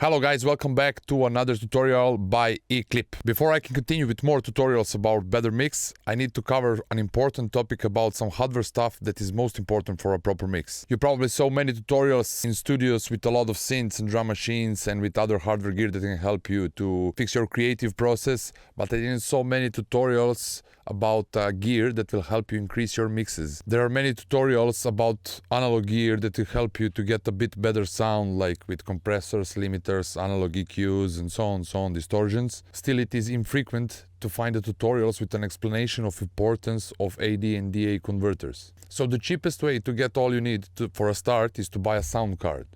Hello guys, welcome back to another tutorial by EClip. Before I can continue with more tutorials about better mix, I need to cover an important topic about some hardware stuff that is most important for a proper mix. You probably saw many tutorials in studios with a lot of synths and drum machines and with other hardware gear that can help you to fix your creative process, but I didn't saw many tutorials about gear that will help you increase your mixes. There are many tutorials about analog gear that will help you to get a bit better sound, like with compressors, limiters, analog EQs and so on, distortions. Still, it is infrequent to find the tutorials with an explanation of importance of AD and DA converters. So the cheapest way to get all you need for a start is to buy a sound card.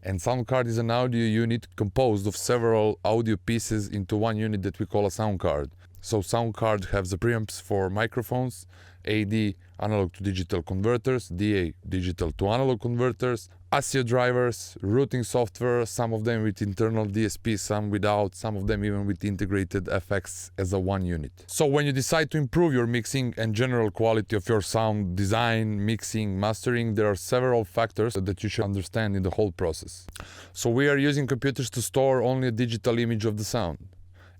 And sound card is an audio unit composed of several audio pieces into one unit that we call a sound card. So sound card has the preamps for microphones, AD analog to digital converters, DA digital to analog converters, ASIO drivers, routing software, some of them with internal DSP, some without, some of them even with integrated FX as a one unit. So when you decide to improve your mixing and general quality of your sound design, mixing, mastering, there are several factors that you should understand in the whole process. So we are using computers to store only a digital image of the sound.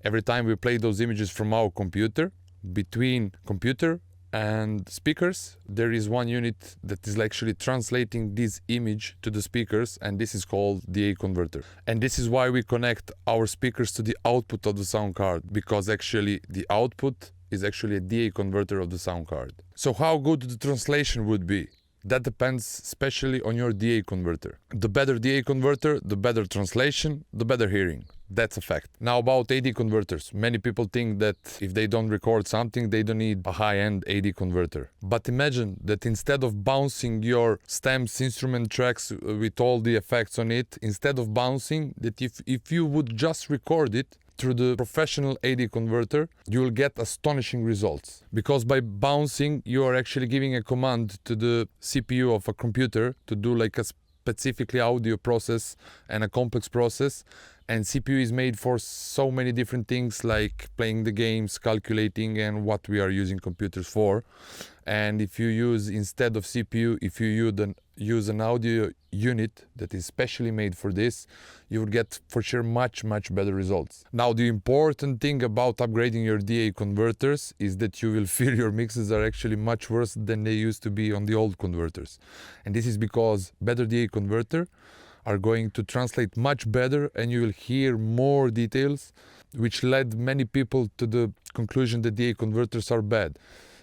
Every time we play those images from our computer, between computer and speakers, there is one unit that is actually translating this image to the speakers, and this is called DA converter. And this is why we connect our speakers to the output of the sound card, because actually the output is actually a DA converter of the sound card. So how good the translation would be? That depends especially on your DA converter. The better DA converter, the better translation, the better hearing. That's a fact. Now about AD converters. Many people think that if they don't record something, they don't need a high-end AD converter. But imagine that instead of bouncing your stems, instrument tracks with all the effects on it, instead of bouncing, that if you would just record it through the professional AD converter, you will get astonishing results. Because by bouncing, you are actually giving a command to the CPU of a computer to do like a specifically audio process and a complex process. And CPU is made for so many different things like playing the games, calculating, and what we are using computers for. And if you use, instead of CPU, if you use an audio unit that is specially made for this, you will get for sure much better results. Now the important thing about upgrading your DA converters is that you will feel your mixes are actually much worse than they used to be on the old converters. And this is because better DA converter are going to translate much better, and you will hear more details, which led many people to the conclusion that DA converters are bad.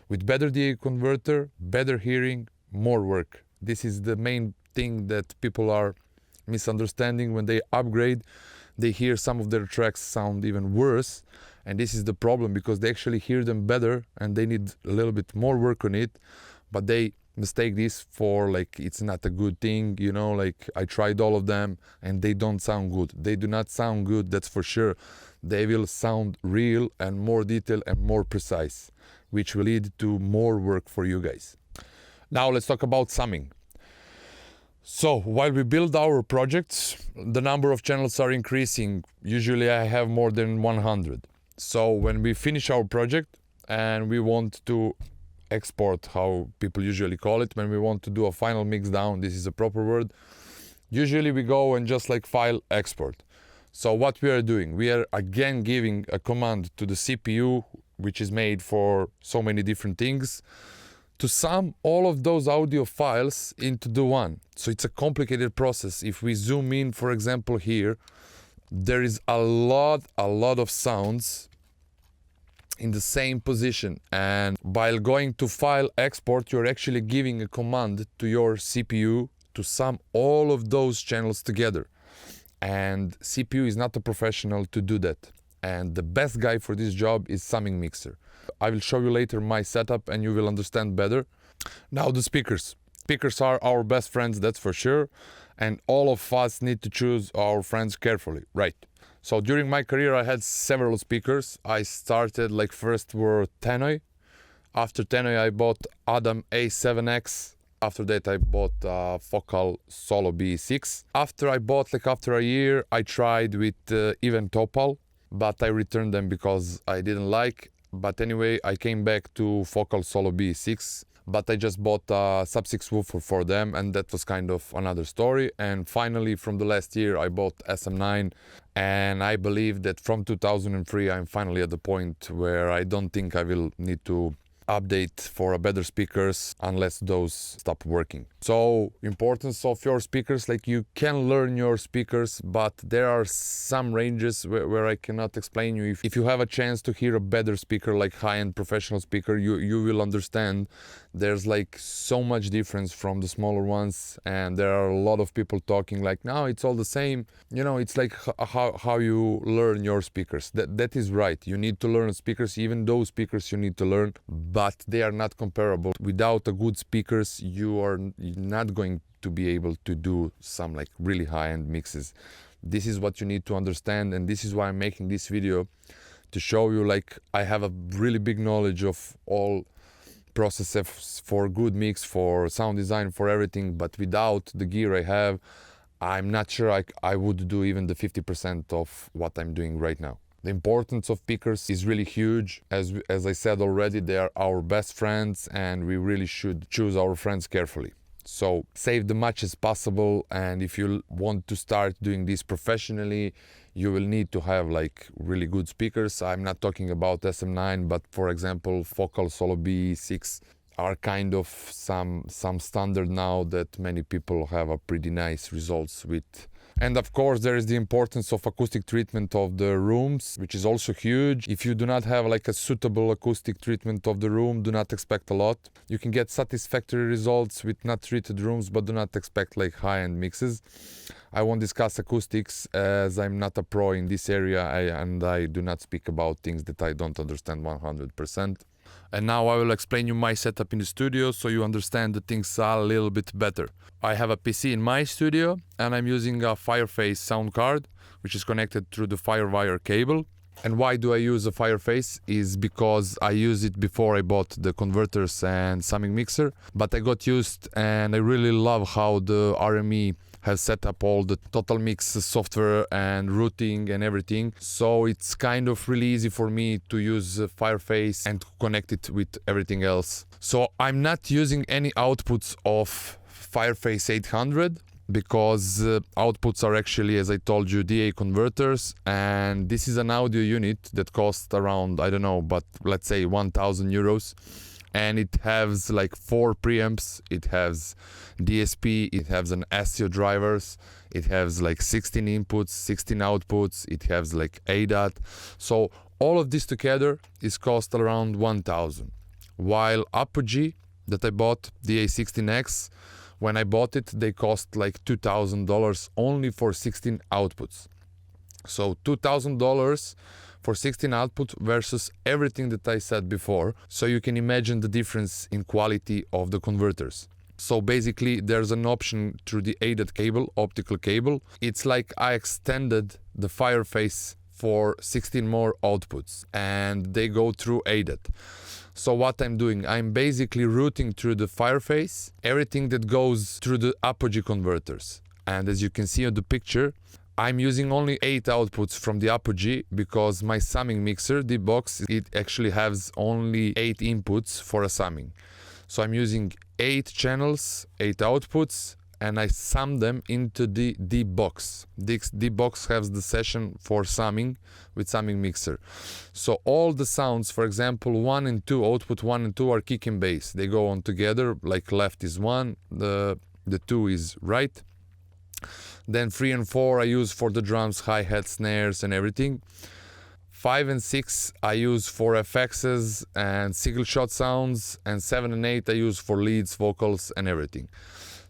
With better DA converter, better hearing, more work. This is the main thing that people are misunderstanding. When they upgrade, they hear some of their tracks sound even worse, and this is the problem because they actually hear them better and they need a little bit more work on it, but they mistake this for like it's not a good thing, you know, like I tried all of them and they don't sound good. They do not sound good, that's for sure. They will sound real and more detailed and more precise, which will lead to more work for you guys. Now let's talk about summing. So while we build our projects, the number of channels are increasing. Usually I have more than 100. So when we finish our project and we want to export, how people usually call it, when we want to do a final mix down, this is a proper word, usually we go and just like file export. So what we are doing, we are again giving a command to the CPU, which is made for so many different things, to sum all of those audio files into the one. So it's a complicated process. If we zoom in, for example, here, there is a lot of sounds in the same position, and while going to file export, you're actually giving a command to your CPU to sum all of those channels together. And CPU is not a professional to do that, and the best guy for this job is Summing Mixer. I will show you later my setup and you will understand better. Now the speakers. Speakers are our best friends, that's for sure, and all of us need to choose our friends carefully, right? So during my career I had several speakers. I started like first were Tannoy. After Tannoy I bought Adam A7X. After that I bought Focal Solo B6. After a year I tried with Event Topal, but I returned them because I didn't like. But anyway, I came back to Focal Solo B6. but I just bought a sub-6 woofer for them, and that was kind of another story. And finally, from the last year, I bought SM9, and I believe that from 2003, I'm finally at the point where I don't think I will need to update for a better speakers unless those stop working. So importance of your speakers, like you can learn your speakers, but there are some ranges where I cannot explain you. If you have a chance to hear a better speaker, like high-end professional speaker, you will understand there's like so much difference from the smaller ones, and there are a lot of people talking like, no, it's all the same. You know, it's like how you learn your speakers. That is right. You need to learn speakers, even those speakers you need to learn, but they are not comparable. Without a good speakers, you are not going to be able to do some like really high-end mixes. This is what you need to understand, and this is why I'm making this video, to show you like I have a really big knowledge of all processes for good mix, for sound design, for everything, but without the gear I have, I'm not sure I would do even the 50% of what I'm doing right now. The importance of speakers is really huge. As I said already, they are our best friends, and we really should choose our friends carefully. So save the much as possible, and if you want to start doing this professionally, you will need to have like really good speakers. I'm not talking about SM9, but for example, Focal Solo B6 are kind of some standard now that many people have a pretty nice results with. And of course, there is the importance of acoustic treatment of the rooms, which is also huge. If you do not have like a suitable acoustic treatment of the room, do not expect a lot. You can get satisfactory results with not treated rooms, but do not expect like high-end mixes. I won't discuss acoustics as I'm not a pro in this area, and I do not speak about things that I don't understand 100%. And now I will explain you my setup in the studio so you understand the things a little bit better. I have a PC in my studio, and I'm using a Fireface sound card, which is connected through the Firewire cable. And why do I use a Fireface is because I used it before I bought the converters and summing mixer, but I got used, and I really love how the RME has set up all the Total Mix software and routing and everything. So it's kind of really easy for me to use Fireface and connect it with everything else. So I'm not using any outputs of Fireface 800 because outputs are actually, as I told you, DA converters, and this is an audio unit that costs around, I don't know, but let's say 1,000 euros. And it has like 4 preamps, it has DSP, it has an SEO drivers, it has like 16 inputs, 16 outputs, it has like ADAT. So all of this together is cost around 1,000. While Apogee that I bought, the A16X, when I bought it, they cost like $2,000 only for 16 outputs. So $2,000 for 16 output versus everything that I said before. So you can imagine the difference in quality of the converters. So basically there's an option through the ADAT cable, optical cable. It's like I extended the Fireface for 16 more outputs, and they go through ADAT. So what I'm doing, I'm basically routing through the Fireface everything that goes through the Apogee converters. And as you can see on the picture, I'm using only 8 outputs from the Apogee because my summing mixer, the box, it actually has only 8 inputs for a summing. So I'm using 8 channels, 8 outputs, and I sum them into the D-Box. This D-Box has the session for summing with summing mixer. So all the sounds, for example, 1 and 2, output 1 and 2 are kick and bass. They go on together, like left is 1, the 2 is right. Then 3 and 4 I use for the drums, hi-hat, snares and everything. 5 and 6 I use for FXs and single shot sounds, and 7 and 8 I use for leads, vocals and everything.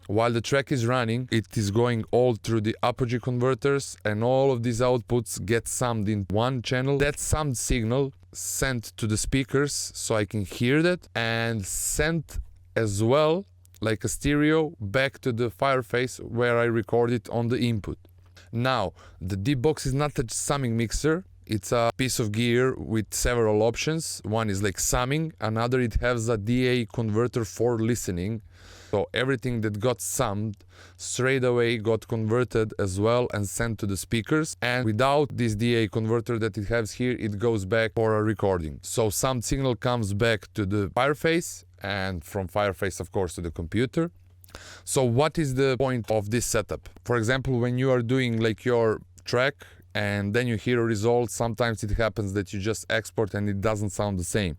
While the track is running, it is going all through the Apogee converters, and all of these outputs get summed in one channel. That summed signal sent to the speakers so I can hear that, and sent as well like a stereo back to the Fireface where I record it on the input. Now, the D-Box is not a summing mixer. It's a piece of gear with several options. One is like summing, another it has a DA converter for listening. So everything that got summed straight away got converted as well and sent to the speakers. And without this DA converter that it has here, it goes back for a recording. So some signal comes back to the Fireface, and from Fireface, of course, to the computer. So what is the point of this setup? For example, when you are doing like your track and then you hear a result, sometimes it happens that you just export and it doesn't sound the same.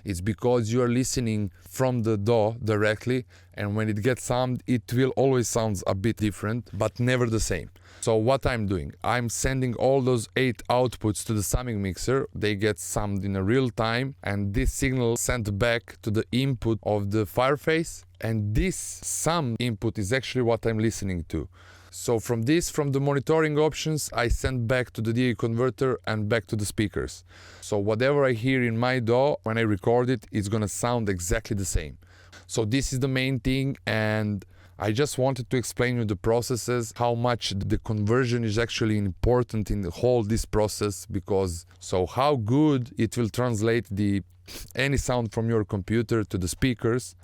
It's because you are listening from the DAW directly, and when it gets sound, it will always sound a bit different, but never the same. So what I'm doing, I'm sending all those 8 outputs to the summing mixer. They get summed in a real time, and this signal sent back to the input of the Fireface, and this sum input is actually what I'm listening to. So from the monitoring options, I send back to the DA converter and back to the speakers. So whatever I hear in my DAW, when I record it, it's gonna sound exactly the same. So this is the main thing, and I just wanted to explain you the processes, how much the conversion is actually important in the whole this process, because so how good it will translate any sound from your computer to the speakers.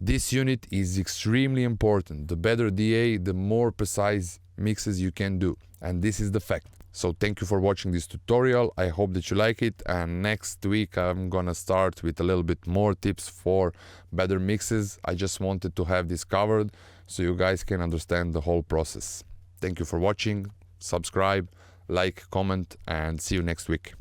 This unit is extremely important. The better DA, the more precise mixes you can do, and this is the fact. So thank you for watching this tutorial. I hope that you like it, and next week I'm gonna start with a little bit more tips for better mixes. I just wanted to have this covered so you guys can understand the whole process. Thank you for watching. Subscribe, like, comment, and see you next week.